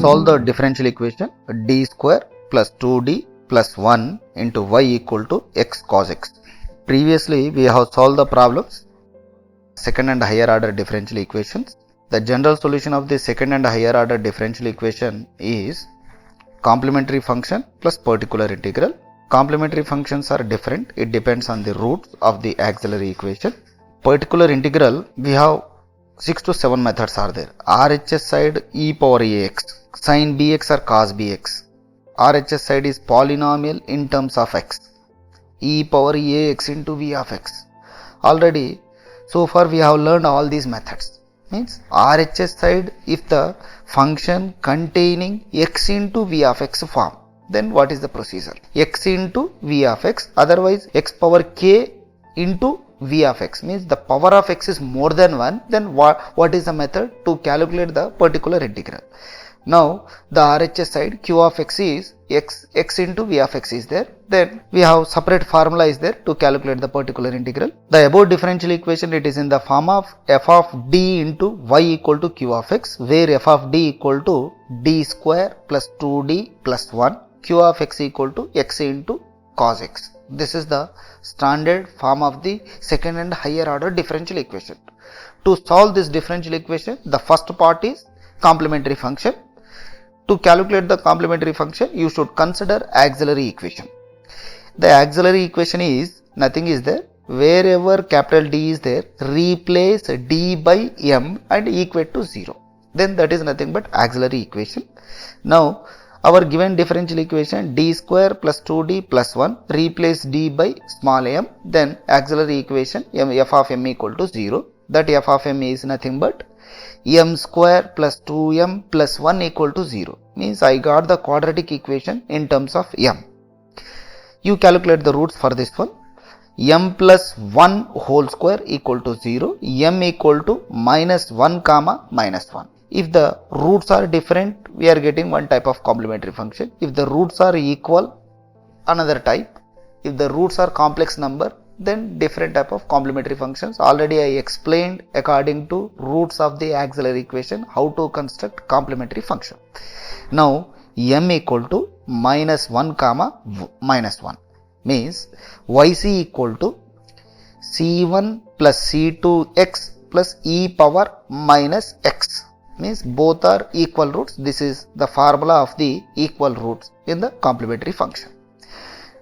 Solve the differential equation d square plus 2d plus 1 into y equal to x cos x. Previously we have solved the problems second and higher order differential equations. The general solution of the second and higher order differential equation is complementary function plus particular integral. Complementary functions are different, it depends on the roots of the auxiliary equation. Particular integral, we have 6 to 7 methods are there. RHS side e power ax, sin bx or cos bx. RHS side is polynomial in terms of x, e power ax into v of x. Already so far we have learned all these methods. Means RHS side, if the function containing x into v of x form, then what is the procedure? X into v of x, otherwise x power k into v of x, means the power of x is more than 1, then what is the method to calculate the particular integral? Now the RHS side q of x is x into v of x is there, then we have separate formula is there to calculate the particular integral. The above differential equation, it is in the form of f of d into y equal to q of x, where f of d equal to d square plus 2d plus 1, q of x equal to x into cos x. This is the standard form of the second and higher order differential equation. To solve this differential equation, the first part is complementary function. To calculate the complementary function, you should consider auxiliary equation. The auxiliary equation is nothing is there. Wherever capital D is there, replace d by m and equate to 0. Then that is nothing but auxiliary equation. Now our given differential equation d square plus 2d plus 1, replace d by small m, then auxiliary equation f of m equal to 0. That f of m is nothing but m square plus 2m plus 1 equal to 0. Means I got the quadratic equation in terms of m. You calculate the roots for this one. M plus 1 whole square equal to 0, m equal to minus 1 comma minus 1. If the roots are different, we are getting one type of complementary function. If the roots are equal, another type. If the roots are complex number, then different type of complementary functions. Already I explained according to roots of the auxiliary equation how to construct complementary function. Now m equal to minus 1 comma minus 1 means yc equal to c1 plus c2x plus e power minus x, means both are equal roots. This is the formula of the equal roots in the complementary function.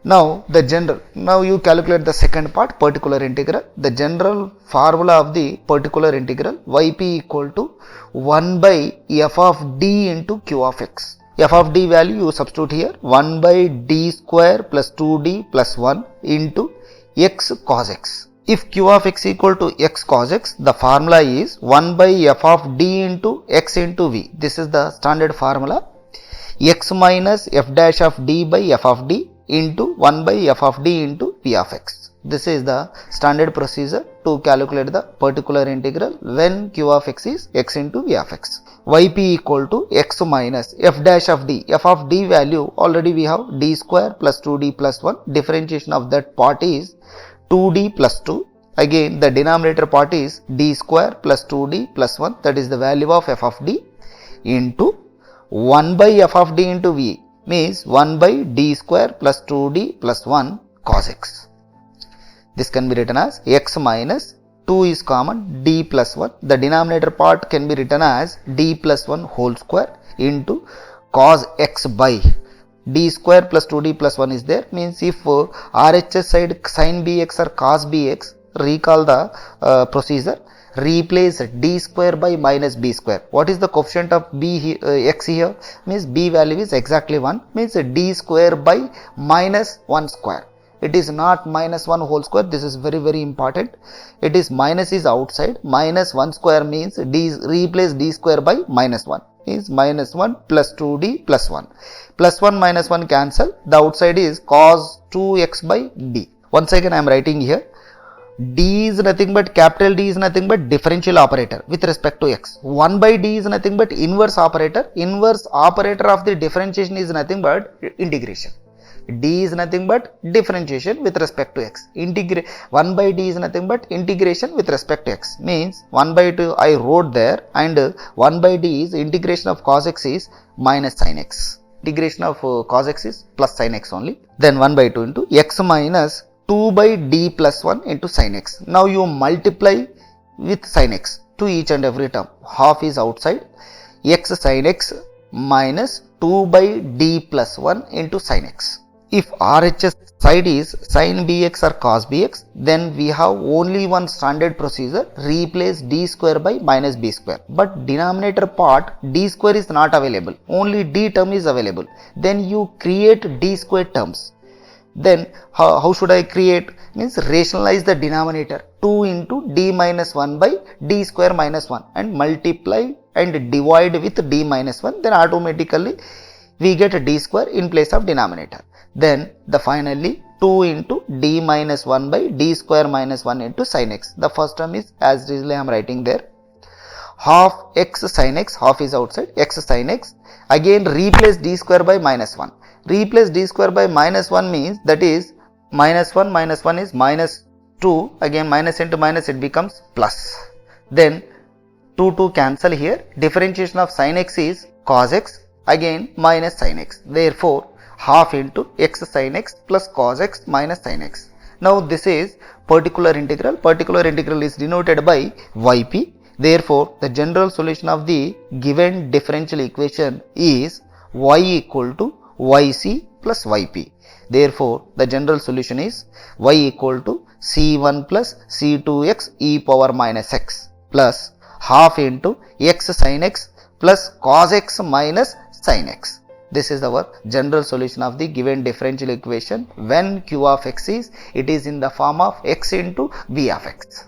Now you calculate the second part, particular integral. The general formula of the particular integral yp equal to 1 by f of d into q of x. F of d value you substitute here, 1 by d square plus 2d plus 1 into x cos x. If q of x equal to x cos x, the formula is 1 by f of d into x into v. This is the standard formula. X minus f dash of d by f of d into 1 by f of d into v of x. This is the standard procedure to calculate the particular integral when q of x is x into v of x. Yp equal to x minus f dash of d. F of d value already we have d square plus 2d plus 1. Differentiation of that part is 2d plus 2. Again the denominator part is d square plus 2d plus 1. That is the value of f of d into 1 by f of d into v, means 1 by d square plus 2d plus 1 cos x. This can be written as x minus 2 is common, d plus 1. The denominator part can be written as d plus 1 whole square into cos x by d square plus 2d plus 1 is there. Means if RHS side sin bx or cos bx, recall the procedure. Replace d square by minus b square. What is the coefficient of x here? Means b value is exactly 1, means d square by minus 1 square. It is not minus 1 whole square. This is very important. It is minus is outside. Minus 1 square means replace d square by minus 1. Is minus 1 plus 2d plus 1. Plus 1 minus 1 cancel. The outside is cos 2x by d. Once again I am writing here. D is nothing but, capital D is nothing but differential operator with respect to x. 1 by d is nothing but inverse operator. Inverse operator of the differentiation is nothing but integration. d is nothing but differentiation with respect to x. 1 by d is nothing but integration with respect to x. Means 1 by 2 I wrote there, and 1 by d is integration of cos x is minus sin x. Integration of cos x is plus sin x only. Then 1 by 2 into x minus 2 by d plus 1 into sin x. Now you multiply with sin x to each and every term. Half is outside. X sin x minus 2 by d plus 1 into sin x. If RHS side is sin bx or cos bx, then we have only one standard procedure, replace d square by minus b square. But denominator part, d square is not available, only d term is available. Then you create d square terms. Then how should I create? Means rationalize the denominator 2 into d minus 1 by d square minus 1 and multiply and divide with d minus 1. Then automatically we get d square in place of denominator. Then the finally 2 into d minus 1 by d square minus 1 into sin x. The first term is as usually I am writing there. Half x sin x, half is outside, x sin x. Again replace d square by minus 1. Replace d square by minus 1 means that is minus 1 is minus 2. Again minus into minus it becomes plus. Then 2 cancel here. Differentiation of sin x is cos x. Again minus sin x. Therefore half into x sin x plus cos x minus sin x. Now this is particular integral. Particular integral is denoted by yp. Therefore the general solution of the given differential equation is y equal to yc plus yp. Therefore the general solution is y equal to c1 plus c2x e power minus x plus half into x sin x plus cos x minus sin x. This is our general solution of the given differential equation when q of x is, it is in the form of x into v of x.